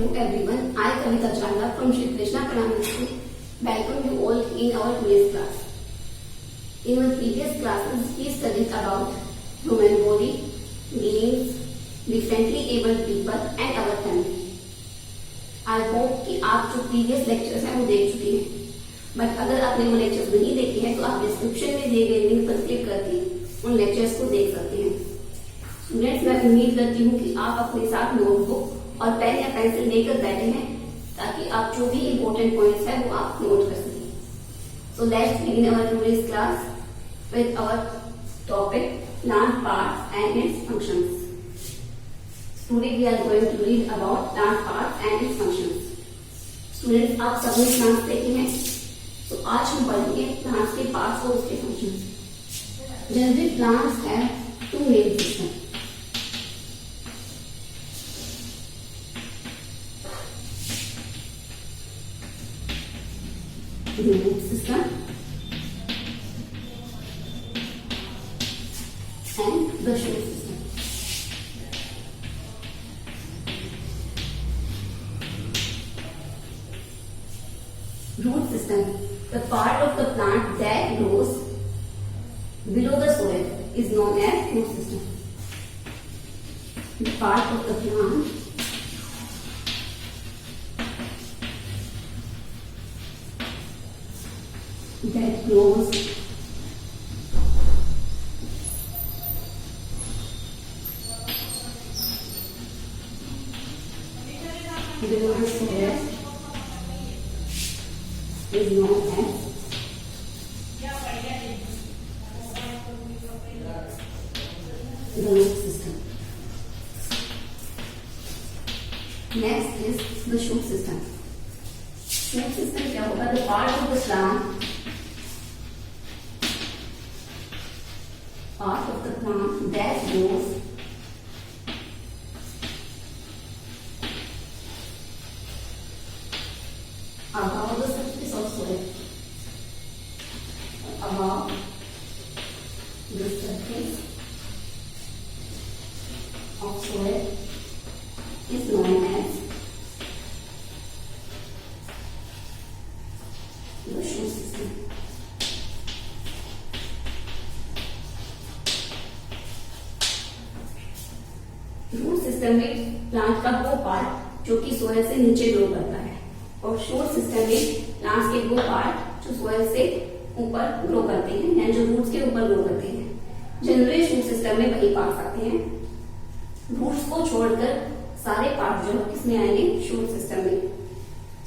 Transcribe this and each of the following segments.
Hello everyone, I Kavita Chanda from Shri Krishna Pranam School. Welcome you all in our today's class. In our previous classes, we studied about human body, beings, differently abled people and our family. I hope कि आप जो previous lectures हैं वो देख चुके हैं. But अगर आपने वो lectures नहीं देखे हैं तो आप डिस्क्रिप्शन में दिए गए लिंक पर क्लिक करके उन lectures को देख सकते हैं. स्टूडेंट्स, मैं उम्मीद करती हूँ कि आप अपने साथ नोटबुक और पेन या पेंसिल लेकर बैठे हैं ताकि आप जो भी इम्पोर्टेंट पॉइंट्स है वो आप नोट कर सकें. So let's begin our today's class with our topic plant parts and its functions. Today we are going to read about plant parts and its functions. Students, आप सबने प्लांट्स देखे हैं, तो आज हम पढ़ेंगे प्लांट्स के पार्ट्स और उसके functions. Generally plants have two main system. The root system and the shoot system. Root system, the part of the plant that grows below the soil, is known as root system. The part of the plant that grows below the soil is known as the root system. Next is the shoot system. Shoot system क्या होगा? The part of the plant that grows above the surface of soil. Above the surface of soil is known as the shoot system. Root system में plant का वो part जो कि soil से नीचे grow करता है, और शूट सिस्टम में प्लांट्स के वो पार्ट जो सोयल से ऊपर ग्रो करते हैं, यानी जो रूट्स के ऊपर ग्रो करते हैं. जनरली शूट सिस्टम में वही पार्ट्स आते हैं. रूट्स को छोड़कर सारे पार्ट जो है किसमें आएंगे? शूट सिस्टम में.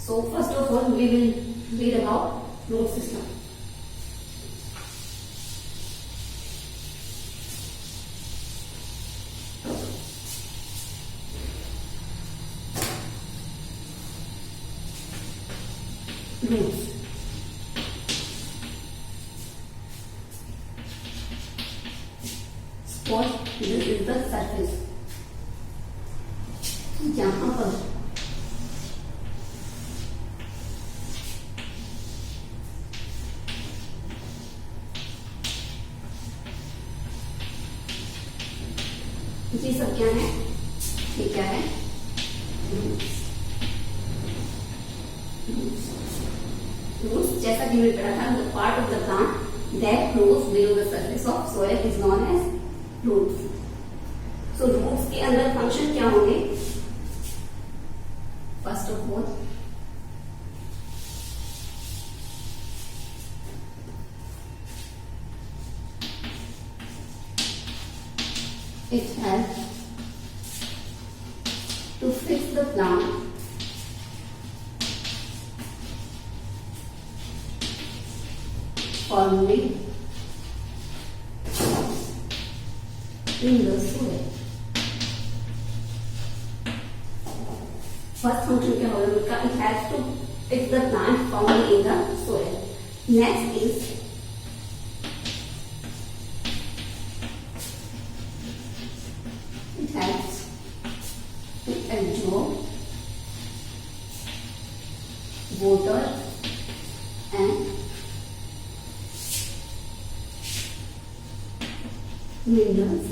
So first of all we will read about root system. Roots. Spot, this is the surface. यहाँ पर ये सब क्या है? ये क्या है? Roots, जैसा कि मैंने पढ़ा था, the part of the plant that grows below the surface of soil is known as roots. So roots के अंदर फंक्शन क्या होंगे? First of all, it helps to fix the plant firmly in the soil. First function क्या होगा उसका? It has to fix the plant firmly in the soil. Next is it helps to absorb water and minerals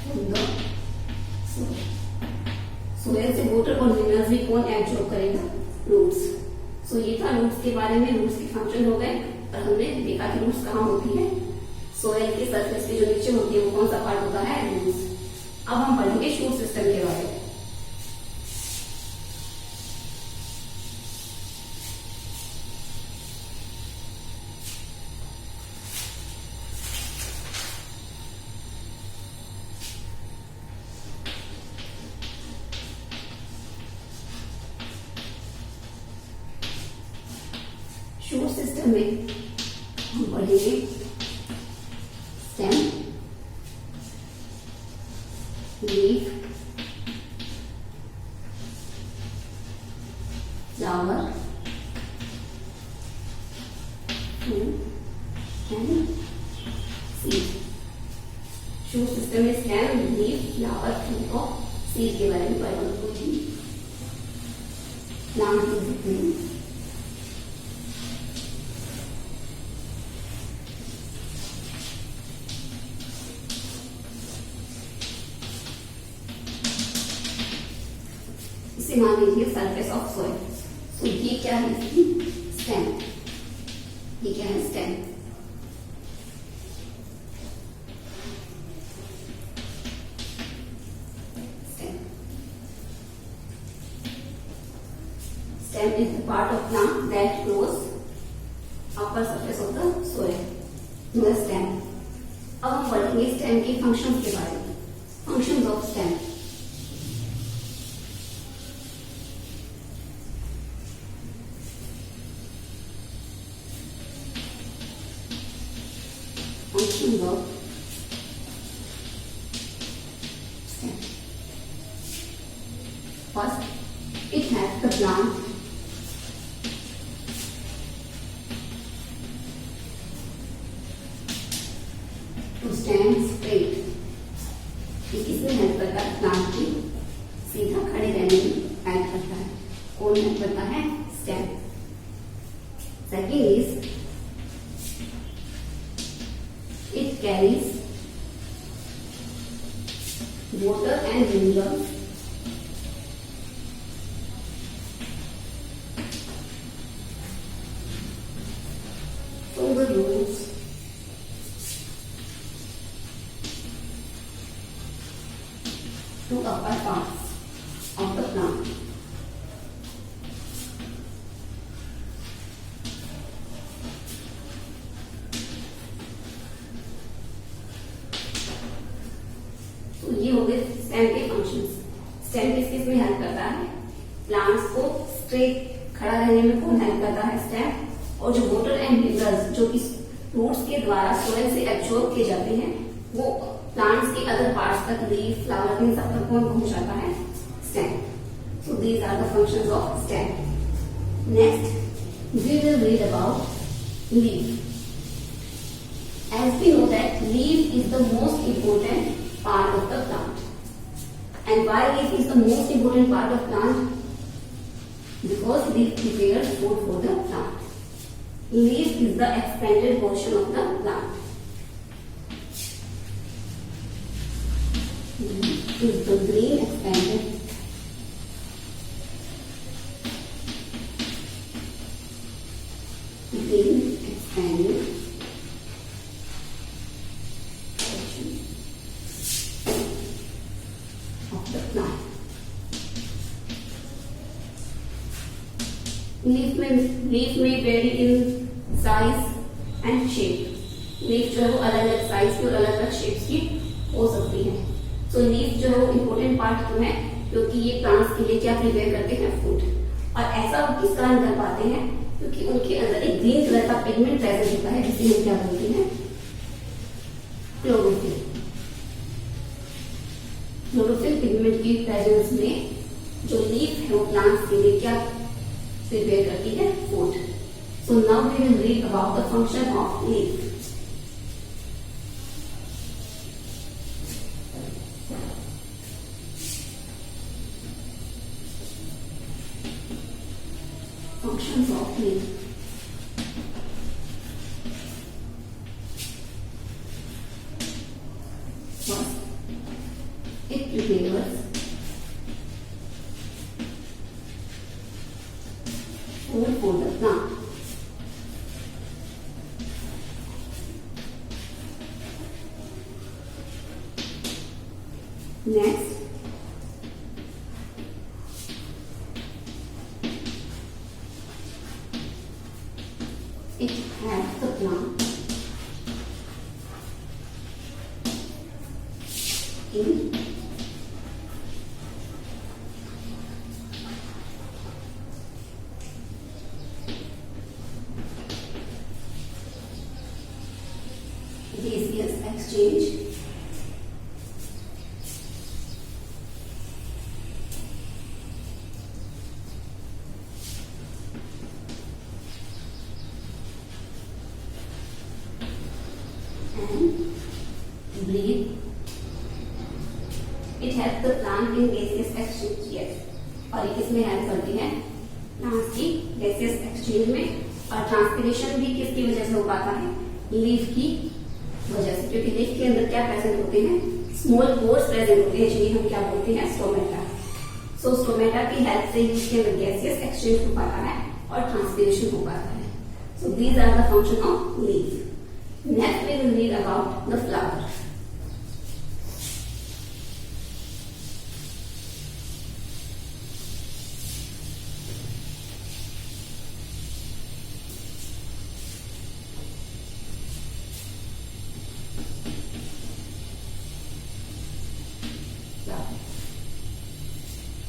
from the कौन absorb करेगा? Roots. सो ये था roots के बारे में, रूट्स के फंक्शन हो गए। और हमने देखा कि रूट्स कहाँ होती है, सोयल के सरफेस के जो नीचे होती है वो कौन सा पार्ट होता है? रूट्स। अब हम पढ़ेंगे शूट सिस्टम के बारे में। शूट सिस्टम में हम पढ़ेंगे stem, leaf, flower, fruit and seed. Shoot system में स्टेम, लीफ, फ्लावर, फ्रूट और सीड के बारे में पढ़ेंगे। प्लांट हो सकते हैं। इसे मान लीजिए सरफेस ऑफ सोइल। सो ये क्या है? इसकी स्टेम। ये क्या है? Stem. Stem stem is the part of plant that grows upper surface of the soil, known as stem. अब हम पढ़ेंगे स्टेम के फंक्शंस के बारे में। Functions of stem. Functions of stem. First, it has the plant to stand straight. ये किसमें help करता है? प्लांट की सीधा खड़े रहने में हेल्प करता है। कौन हेल्प करता है? Stem. Second is it carries water and minerals from the roots to upper parts of the plant. ये हो गए स्टेम के फंक्शंस। स्टेम किस किस में हेल्प करता है? प्लांट्स को स्ट्रेट खड़ा रहने में कौन हेल्प करता है? स्टेम। और जो वाटर एंड मिनरल्स जो कि रूट्स के द्वारा सोइल से एब्जॉर्ब किए जाते हैं वो प्लांट्स के अदर पार्ट्स तक, लीफ, फ्लावर, इन सब तक कौन पहुंचाता है? Stem. So these are the functions of stem. Next we will read about leaf. As we know that leaf is the most important part of the plant. And why leaf is the most important part of plant? Because leaf prepares food for the plant. Leaf is the expanded portion of the plant. Leaf is the green expanded leaf में vary in size and shape. Leaf जो है वो अलग अलग size की और अलग अलग शेप्स की हो सकती है। सो लीफ जो है वो इम्पोर्टेंट पार्ट क्यों है? क्योंकि ये प्लांट्स के लिए क्या प्रिपेयर करते हैं? फूड। और ऐसा वो किस कारण कर पाते हैं? क्योंकि उनके अंदर एक ग्रीन कलर का पिगमेंट प्रेजेंट होता है जिसे हम क्या बोलते हैं? क्लोरोफिल। क्लोरोफिल पिगमेंट की प्रेजेंस में जो लीफ है वो प्लांट्स के लिए क्या प्रिपेयर करती है? Food. So now we will read about the function of leaf. Functions of leaf. First, it prepares Next, it helps the plant in gaseous exchange and breathe. It helps the plant in gaseous exchange. Yes, और ये किसमें help करती है? Plants की gaseous exchange में। और transpiration भी किसकी वजह से हो पाता है? लीफ की वजह से, क्योंकि लीफ के अंदर क्या प्रेजेंट होते हैं? स्मॉल पोर्स प्रेजेंट होते हैं, जिन्हें हम क्या बोलते हैं? स्टोमेटा। सो स्टोमेटा की हेल्प से इसके अंदर गैसियस एक्सचेंज हो पाता है और ट्रांसपिरेशन हो पाता है। So these are the function of leaf. Next we will read about the flower.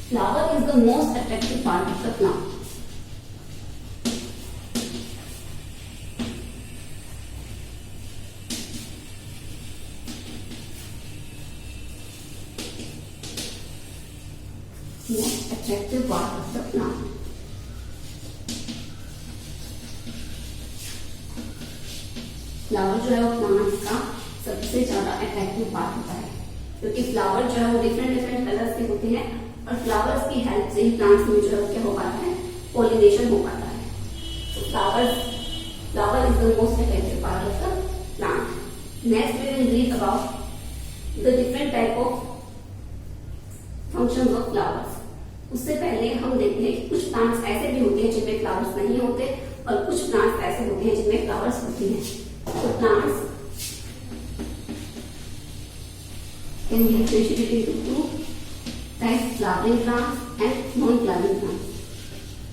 Flower is the most attractive part of the plant. Most attractive part of the plant. Flower जो है वो plant का सबसे ज्यादा attractive part होता है, क्योंकि flower जो है वो डिफरेंट डिफरेंट कलर्स के होते हैं और फ्लावर्स की हेल्प से ही प्लांट्स में जो है क्या हो पाता है? पोलिनेशन हो पाता है। तो flower is the most attractive part of the plant. Next we will read about the different type of functions of flowers. उससे पहले हम देखते हैं कि कुछ प्लांट्स ऐसे भी होते हैं जिनमें फ्लावर्स नहीं होते और कुछ प्लांट्स ऐसे होते हैं जिनमें फ्लावर्स होते हैं। तो plants can be differentiated into two types, flowering plants and non flowering plants.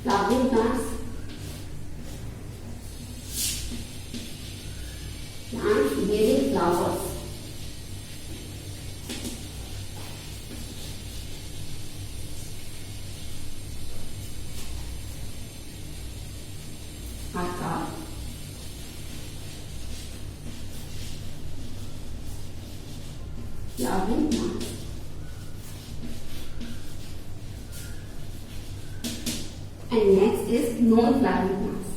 Flowering plants bearing flowers are called flowering plants. And next is non-flowering plants.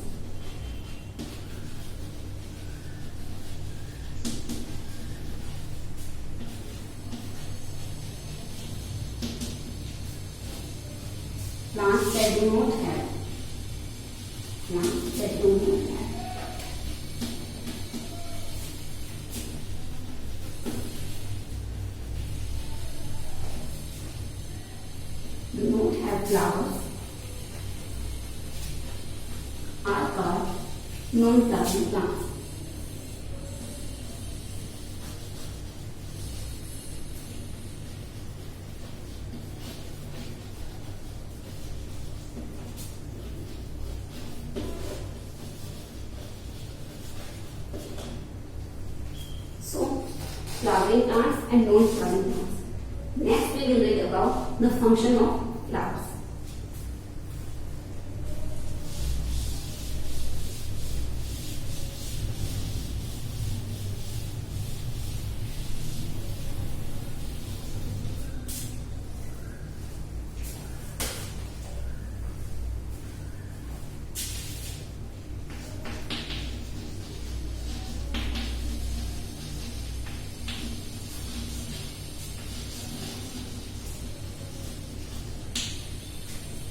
Plants that do not have flowers are called non-flowering plants. So, flowering plants and non-flowering plants. Next we will read about the function of flowers.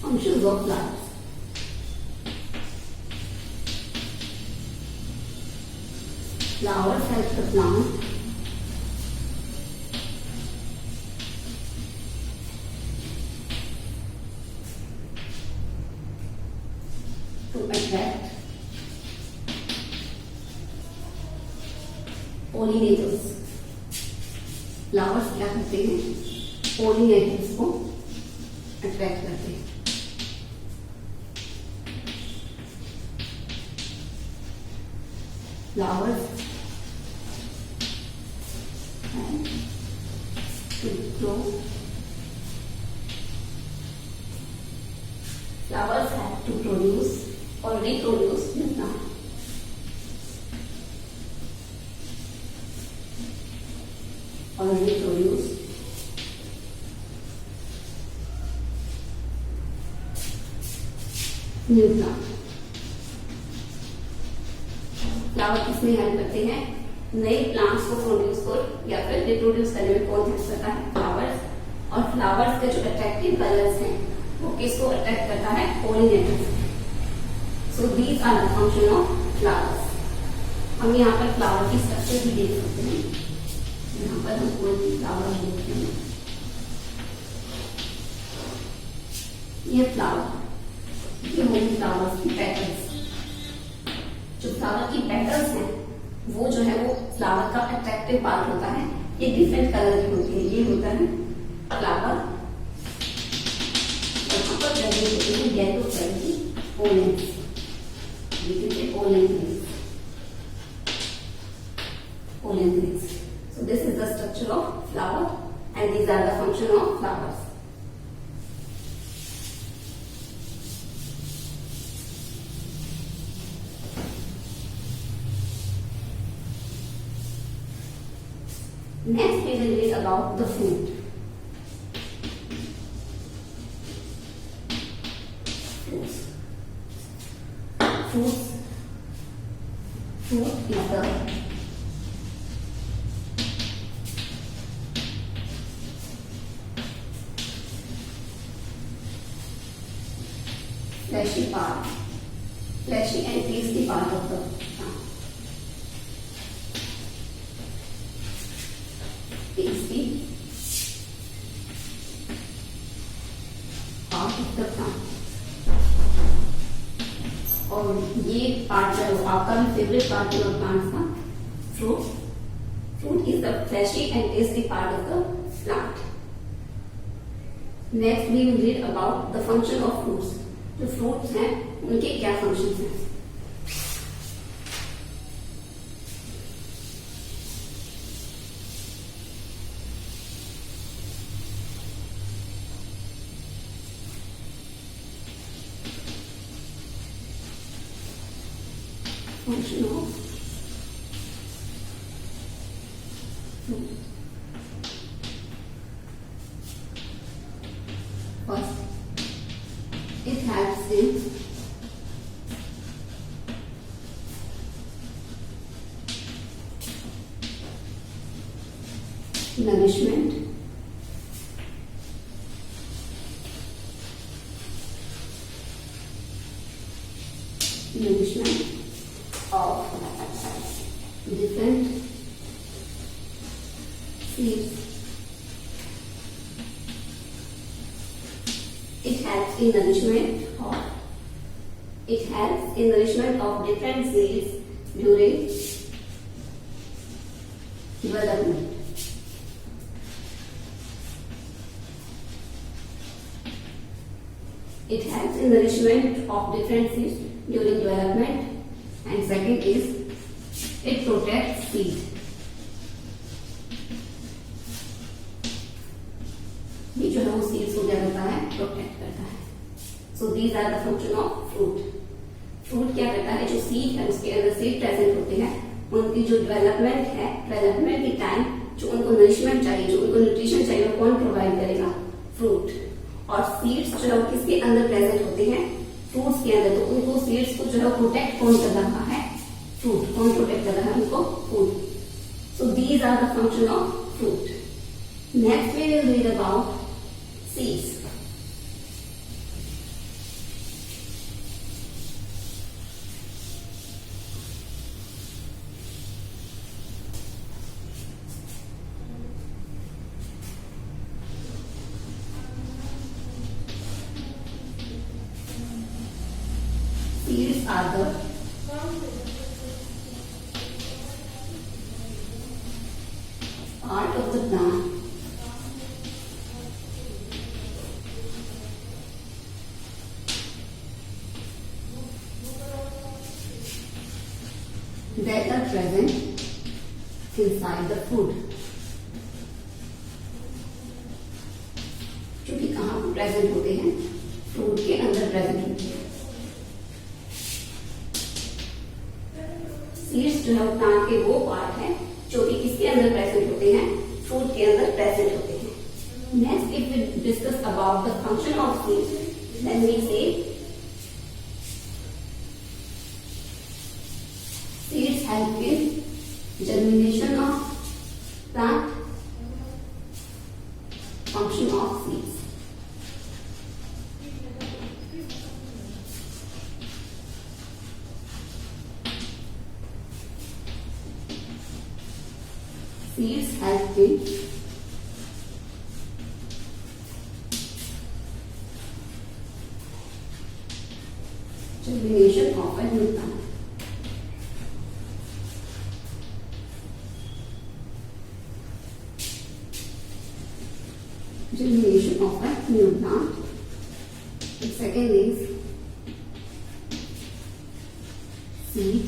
Functions of flowers. Flowers help the plant to attract pollinators. Flowers क्या करते हैं? Pollinators को attract करते हैं। Flowers to grow. Flowers have to produce or reproduce new plant. Or reproduce new plant. Flower किसमें help करते हैं? नए प्लांट्स को प्रोड्यूस को या फिर रिप्रोड्यूस करने में कौन हेल्प करता है? फ्लावर्स। और फ्लावर्स के जो अट्रैक्टिव कलर्स हैं वो किसको अट्रैक्ट करता है? Pollinators. So these are the function of flowers. हम यहाँ पर फ्लावर की स्ट्रक्चर भी देख सकते हैं। यहाँ पर हम कोई भी फ्लावर देखते हैं, ये फ्लावर, ये होगी फ्लावर्स की पेटल्स। जो फ्लावर की पेटल्स हैं वो जो है वो फ्लावर का अट्रैक्टिव पार्ट होता है। ये डिफरेंट कलर की होती है। ये होता है फ्लावर, यहाँ पर प्रेजेंट होती है येलो कलर की pollens, pollen grains. So this is the structure of flower and these are the function of flowers. Next we will read about the fruit. Fruits. Fruit is the fleshy part, fleshy and tasty part of the plant. Tasty part of the plant. और ये part है आपका भी favourite part है plants का, fruit. Fruit is the flashy and tasty part of the plant. Next we will read about the function of fruits. जो fruits हैं उनके क्या फंक्शंस हैं? Function of fruit. First, it helps in nourishment, of different seeds. It helps in nourishment of different seeds during development. It helps in nourishment of different seeds during development. And second is it protects seed. ये जो है वो seeds को क्या करता है? Protect करता है। So these are the function of fruit. Fruit क्या करता है? जो सीड है उसके अंदर सीड प्रेजेंट होते हैं, उनकी जो डेवलपमेंट है, डेवलपमेंट के टाइम जो उनको नरिशमेंट चाहिए, जो उनको न्यूट्रिशन चाहिए, वो कौन प्रोवाइड करेगा? फ्रूट। और सीड्स जो है किसके अंदर प्रेजेंट होते हैं? फ्रूट्स के अंदर। तो उनको सीड्स को जो है प्रोटेक्ट कौन कर रहा है? फ्रूट। कौन प्रोटेक्ट कर रहा है उनको? Food. So these are the function of fruit. Next we will read about seeds. Seeds are the part of the plant present inside the food. जो कि कहाँ पर प्रेजेंट होते हैं? फ्रूट के अंदर प्रेजेंट होते हैं। सीड्स जो है प्लांट के वो पार्ट है जो कि किसके अंदर प्रेजेंट होते हैं? फ्रूट के अंदर प्रेजेंट होते हैं। Next, if we discuss about the function of seeds, then we say seeds help in germination of plant. Function of seeds. Seeds help in germination of a new plant. Germination of a new plant. The second is seed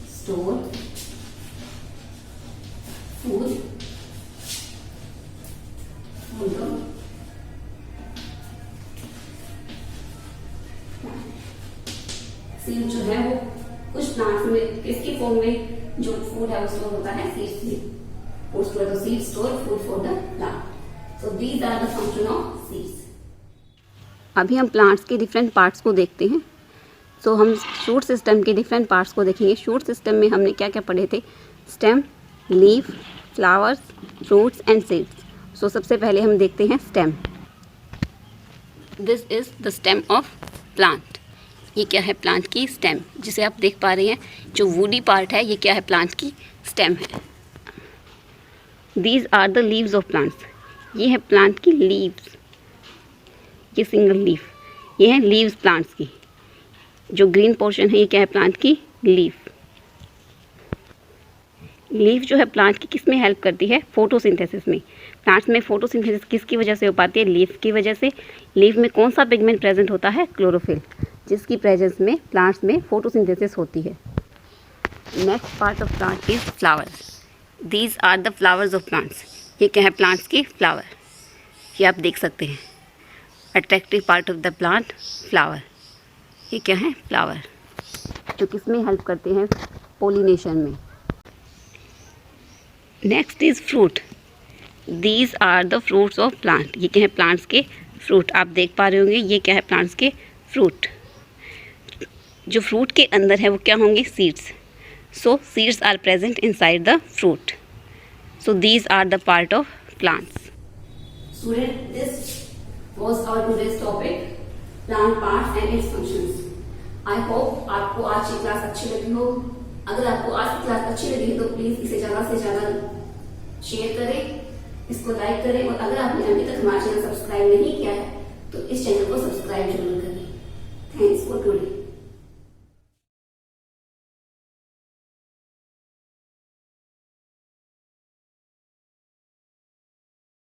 store food for the seed जो है वो कुछ plants में किसकी form में जो food है वो स्टोर होता है सीड्स में। तो seed store food for the plant. So these are the function of seeds. अभी हम प्लांट्स के डिफरेंट पार्ट्स को देखते हैं। सो हम शूट सिस्टम के डिफरेंट पार्ट्स को देखेंगे। शूट सिस्टम में हमने क्या क्या पढ़े थे? Stem, leaf, flowers, fruits and seeds. So सबसे पहले हम देखते हैं stem. This is the stem of plant. ये क्या है? प्लांट की स्टेम, जिसे आप देख पा रहे हैं। जो वुडी पार्ट है ये क्या है? प्लांट की स्टेम है। These are the leaves of plants. ये है प्लांट की लीव्स। ये सिंगल लीफ, ये है लीव्स प्लांट्स की। जो ग्रीन पोर्शन है ये क्या है? प्लांट की लीफ। लीफ जो है प्लांट की किस में हेल्प करती है? फोटोसिंथेसिस में। प्लांट्स में फोटोसिंथेसिस किसकी वजह से हो पाती है? लीफ की वजह से। लीफ में कौन सा पिगमेंट प्रेजेंट होता है? क्लोरोफिल, जिसकी प्रेजेंस में प्लांट्स में फोटोसिंथेसिस होती है। Next part of plant is flowers. These are the flowers of plants. ये क्या है? प्लांट्स की फ्लावर। ये आप देख सकते हैं। Attractive part of the plant flower. ये क्या है? फ्लावर, जो किस में हेल्प करते हैं? पोलिनेशन में। Next is fruit. These are the fruits of plant. ये क्या है? प्लांट्स के फ्रूट। आप देख पा रहे होंगे ये क्या है? प्लांट्स के फ्रूट। जो फ्रूट के अंदर है वो क्या होंगे? Seeds. So seeds are present inside the fruit. So these are the part of plants. Student, this was our today's topic, plant parts and its functions. I hope आपको आज की क्लास अच्छी लगी हो। अगर आपको आज की क्लास अच्छी लगी तो प्लीज इसे ज्यादा से ज्यादा शेयर करें, इसको लाइक करें, और अगर आपने अभी तक हमारा चैनल सब्सक्राइब नहीं किया है तो इस चैनल को सब्सक्राइब जरूर करें। Thanks for today.